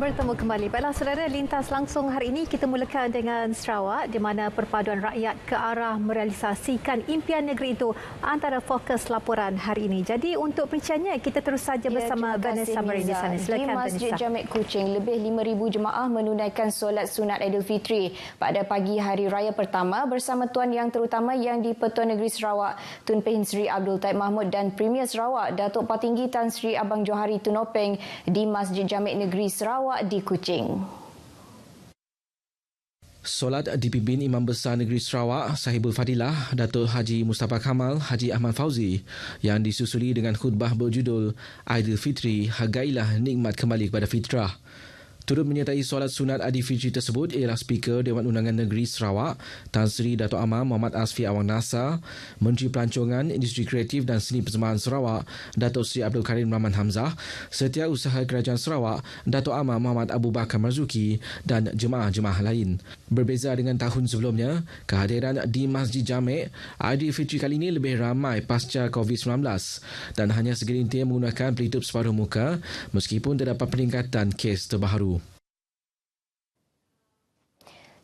Bertemu kembali. Baiklah saudara, lintas langsung hari ini kita mulakan dengan Sarawak di mana perpaduan rakyat ke arah merealisasikan impian negeri itu antara fokus laporan hari ini. Jadi untuk perinciannya kita terus saja bersama Vanessa Marin di sana. Silakan Di Masjid Vanessa. Jamek Kuching, lebih 5,000 jemaah menunaikan solat sunat Aidilfitri pada pagi hari raya pertama bersama Tuan Yang Terutama Yang di-Pertuan Negeri Sarawak, Tun Pehin Sri Abdul Taib Mahmud dan Premier Sarawak, Datuk Patinggi Tan Sri Abang Johari Tun Openg di Masjid Jamek Negeri Sarawak di Kuching. Solat dipimpin Imam Besar Negeri Sarawak Sahibul Fadilah Datuk Haji Mustafa Kamal Haji Ahmad Fauzi yang disusuli dengan khutbah berjudul Aidilfitri, hargailah nikmat kembali kepada fitrah. Turut menyertai solat sunat Aidilfitri tersebut ialah Speaker Dewan Undangan Negeri Sarawak Tan Sri Dato' Amar Muhammad Asfi Awang Nasar, Menteri Pelancongan, Industri Kreatif dan Seni Persembahan Sarawak Datuk Sri Abdul Karim Rahman Hamzah, Setiausaha Kerajaan Sarawak Dato' Amar Muhammad Abu Bakar Marzuki dan jemaah-jemaah lain. Berbeza dengan tahun sebelumnya, kehadiran di Masjid Jamek Aidilfitri kali ini lebih ramai pasca COVID-19 dan hanya segelintir menggunakan pelitup separuh muka meskipun terdapat peningkatan kes terbaru.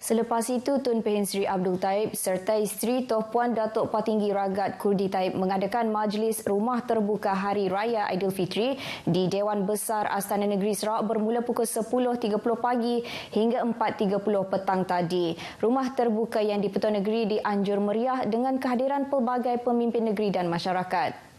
Selepas itu, Tun Pehin Sri Abdul Taib serta isteri Toh Puan Datuk Patinggi Ragat Kurdi Taib mengadakan majlis rumah terbuka Hari Raya Aidilfitri di Dewan Besar Astana Negeri Sarawak bermula pukul 10.30 pagi hingga 4.30 petang tadi. Rumah terbuka yang di-Pertuan Negeri dianjur meriah dengan kehadiran pelbagai pemimpin negeri dan masyarakat.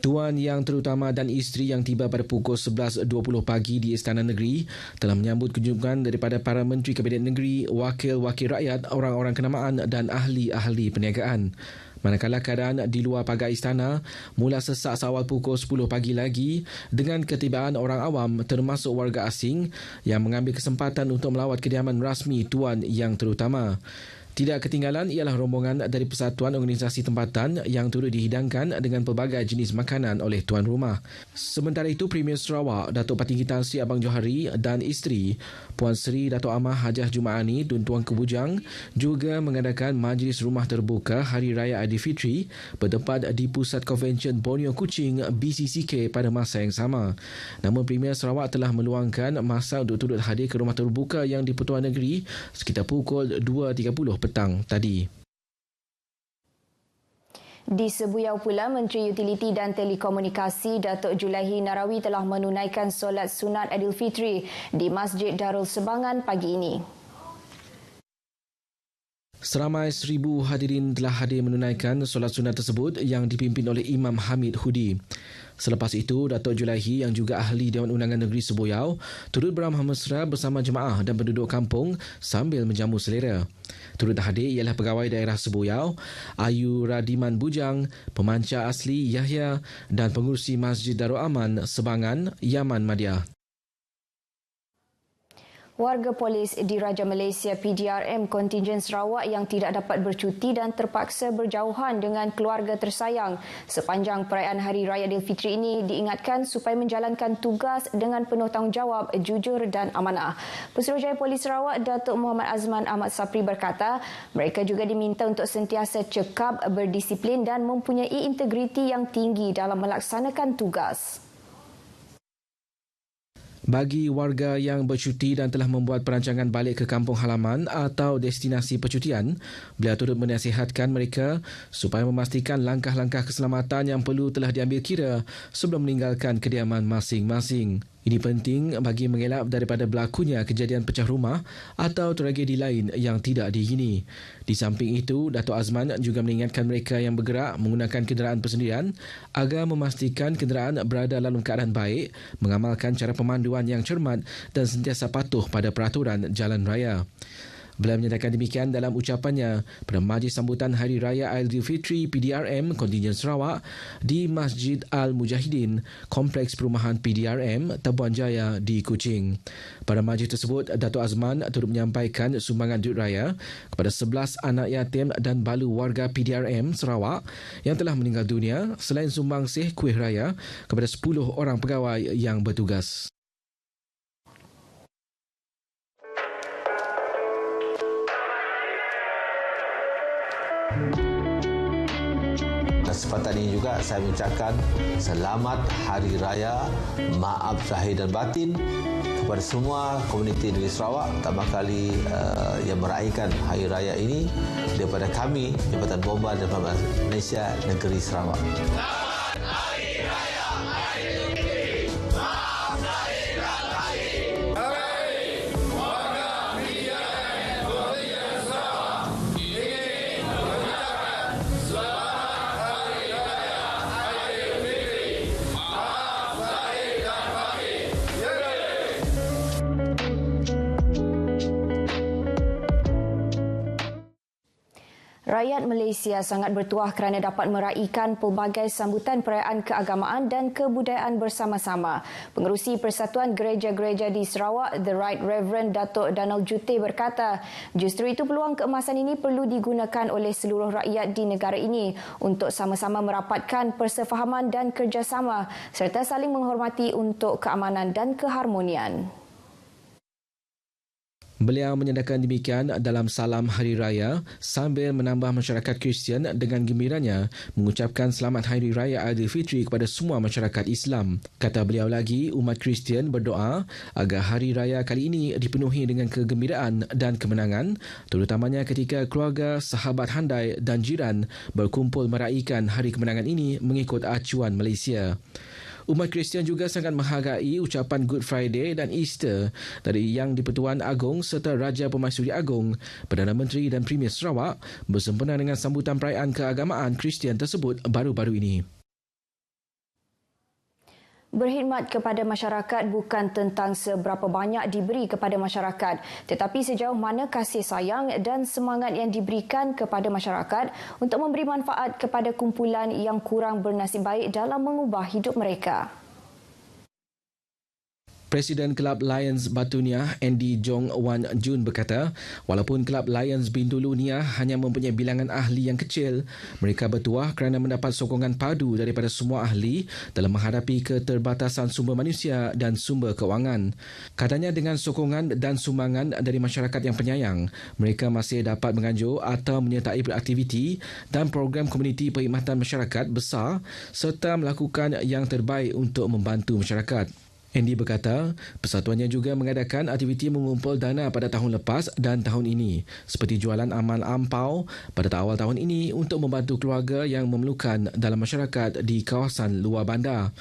Tuan Yang Terutama dan isteri yang tiba pada pukul 11.20 pagi di Istana Negeri telah menyambut kunjungan daripada para Menteri Kabinet Negeri, wakil-wakil rakyat, orang-orang kenamaan dan ahli-ahli perniagaan. Manakala keadaan di luar pagar istana mula sesak seawal pukul 10 pagi lagi dengan ketibaan orang awam termasuk warga asing yang mengambil kesempatan untuk melawat kediaman rasmi Tuan Yang Terutama. Tidak ketinggalan ialah rombongan dari Persatuan Organisasi Tempatan yang turut dihidangkan dengan pelbagai jenis makanan oleh tuan rumah. Sementara itu, Premier Sarawak, Datuk Patinggi Tan Sri Abang Johari dan isteri, Puan Sri Dato' Amar Hajah Jumaani Tun Tuan Kebujang juga mengadakan majlis rumah terbuka Hari Raya Aidilfitri bertempat di Pusat Konvensyen Borneo Kuching BCCK pada masa yang sama. Namun Premier Sarawak telah meluangkan masa untuk turut hadir ke rumah terbuka yang di Pertuan Negeri sekitar pukul 2.30 petang tadi. Di Sebuyau pula, Menteri Utiliti dan Telekomunikasi Datuk Julaihi Narawi telah menunaikan solat sunat Aidilfitri di Masjid Darul Sebangan pagi ini. Seramai 1,000 hadirin telah hadir menunaikan solat sunat tersebut yang dipimpin oleh Imam Hamid Hudi. Selepas itu, Datuk Julaihi yang juga ahli Dewan Undangan Negeri Sebuyau turut beramah mesra bersama jemaah dan penduduk kampung sambil menjamu selera. Turut hadir ialah pegawai daerah Sebuyau, Ayu Radiman Bujang, pemancar asli Yahya dan pengurusi Masjid Darul Aman Sebangan, Yaman Madya. Warga polis di Raja Malaysia PDRM kontingen Sarawak yang tidak dapat bercuti dan terpaksa berjauhan dengan keluarga tersayang sepanjang perayaan Hari Raya Aidilfitri ini diingatkan supaya menjalankan tugas dengan penuh tanggungjawab, jujur dan amanah. Pesuruhjaya Polis Sarawak Datuk Muhammad Azman Ahmad Sapri berkata, mereka juga diminta untuk sentiasa cekap, berdisiplin dan mempunyai integriti yang tinggi dalam melaksanakan tugas. Bagi warga yang bercuti dan telah membuat perancangan balik ke kampung halaman atau destinasi percutian, beliau turut menasihatkan mereka supaya memastikan langkah-langkah keselamatan yang perlu telah diambil kira sebelum meninggalkan kediaman masing-masing. Ini penting bagi mengelak daripada berlakunya kejadian pecah rumah atau tragedi lain yang tidak diingini. Di samping itu, Datuk Azman juga mengingatkan mereka yang bergerak menggunakan kenderaan persendirian agar memastikan kenderaan berada dalam keadaan baik, mengamalkan cara pemanduan yang cermat dan sentiasa patuh pada peraturan jalan raya. Beliau menyatakan demikian dalam ucapannya pada majlis sambutan Hari Raya Aidilfitri PDRM kontingen Sarawak di Masjid Al-Mujahidin, Kompleks Perumahan PDRM, Tabuan Jaya di Kuching. Pada majlis tersebut, Datuk Azman turut menyampaikan sumbangan duit raya kepada 11 anak yatim dan balu warga PDRM Sarawak yang telah meninggal dunia selain sumbangsih kuih raya kepada 10 orang pegawai yang bertugas. kesempatan ini juga saya mengucapkan selamat Hari Raya, maaf zahir dan batin kepada semua komuniti negeri Sarawak, pertama kali yang meraihkan Hari Raya ini daripada kami, Jabatan Bomba dan Pemerintah Malaysia Negeri Sarawak. Selamat Hari Raya Aidilfitri. Maaf zahir dan batin. Kami, warga PDRM Kontinjen Sarawak, ingin mengucapkan selamat Hari Raya Aidilfitri. Maaf zahir dan batin. Rakyat Malaysia sangat bertuah kerana dapat meraihkan pelbagai sambutan perayaan keagamaan dan kebudayaan bersama-sama. Pengerusi Persatuan Gereja-Gereja di Sarawak, The Right Reverend Datuk Donald Jutte berkata, justru itu peluang keemasan ini perlu digunakan oleh seluruh rakyat di negara ini untuk sama-sama merapatkan persefahaman dan kerjasama serta saling menghormati untuk keamanan dan keharmonian. Beliau menyatakan demikian dalam salam Hari Raya sambil menambah masyarakat Kristian dengan gembiranya mengucapkan selamat Hari Raya Aidilfitri kepada semua masyarakat Islam. Kata beliau lagi, umat Kristian berdoa agar Hari Raya kali ini dipenuhi dengan kegembiraan dan kemenangan, terutamanya ketika keluarga, sahabat handai dan jiran berkumpul meraihkan Hari Kemenangan ini mengikut acuan Malaysia. Umat Kristian juga sangat menghargai ucapan Good Friday dan Easter dari Yang di-Pertuan Agong serta Raja Pemaisuri Agong, Perdana Menteri dan Premier Sarawak bersempena dengan sambutan perayaan keagamaan Kristian tersebut baru-baru ini. Berkhidmat kepada masyarakat bukan tentang seberapa banyak diberi kepada masyarakat, tetapi sejauh mana kasih sayang dan semangat yang diberikan kepada masyarakat untuk memberi manfaat kepada kumpulan yang kurang bernasib baik dalam mengubah hidup mereka. Presiden Kelab Lions Batu Niah, Andy Jong Wan Jun berkata, walaupun Kelab Lions Bintulu Niah hanya mempunyai bilangan ahli yang kecil, mereka bertuah kerana mendapat sokongan padu daripada semua ahli dalam menghadapi keterbatasan sumber manusia dan sumber kewangan. Katanya dengan sokongan dan sumbangan dari masyarakat yang penyayang, mereka masih dapat menganjur atau menyertai beraktiviti dan program komuniti perkhidmatan masyarakat besar serta melakukan yang terbaik untuk membantu masyarakat. Andy berkata, persatuannya juga mengadakan aktiviti mengumpul dana pada tahun lepas dan tahun ini, seperti jualan amal ampau pada awal tahun ini untuk membantu keluarga yang memerlukan dalam masyarakat di kawasan luar bandar.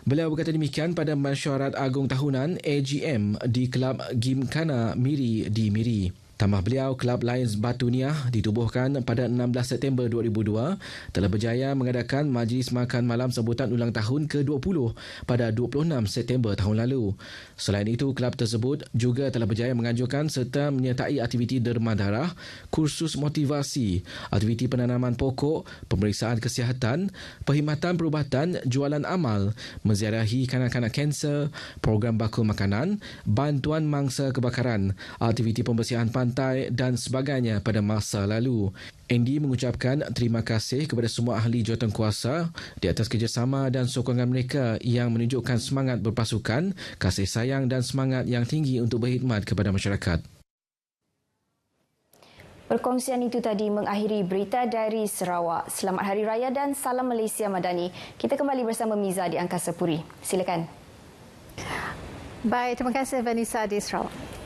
Beliau berkata demikian pada mesyuarat agung tahunan AGM di Kelab Gymkhana Miri di Miri. Tambah beliau, Kelab Lions Batu Niah ditubuhkan pada 16 September 2002 telah berjaya mengadakan majlis makan malam sambutan ulang tahun ke-20 pada 26 September tahun lalu. Selain itu, kelab tersebut juga telah berjaya menganjurkan serta menyertai aktiviti derma darah, kursus motivasi, aktiviti penanaman pokok, pemeriksaan kesihatan, perkhidmatan perubatan, jualan amal, menziarahi kanak-kanak kanser, program bakul makanan, bantuan mangsa kebakaran, aktiviti pembersihan pantai dan sebagainya pada masa lalu. Andy mengucapkan terima kasih kepada semua ahli jawatankuasa di atas kerjasama dan sokongan mereka yang menunjukkan semangat berpasukan, kasih sayang dan semangat yang tinggi untuk berkhidmat kepada masyarakat. Perkongsian itu tadi mengakhiri berita dari Sarawak. Selamat Hari Raya dan salam Malaysia Madani. Kita kembali bersama Miza di Angkasa Puri. Silakan. Baik, terima kasih Vanessa di Sarawak.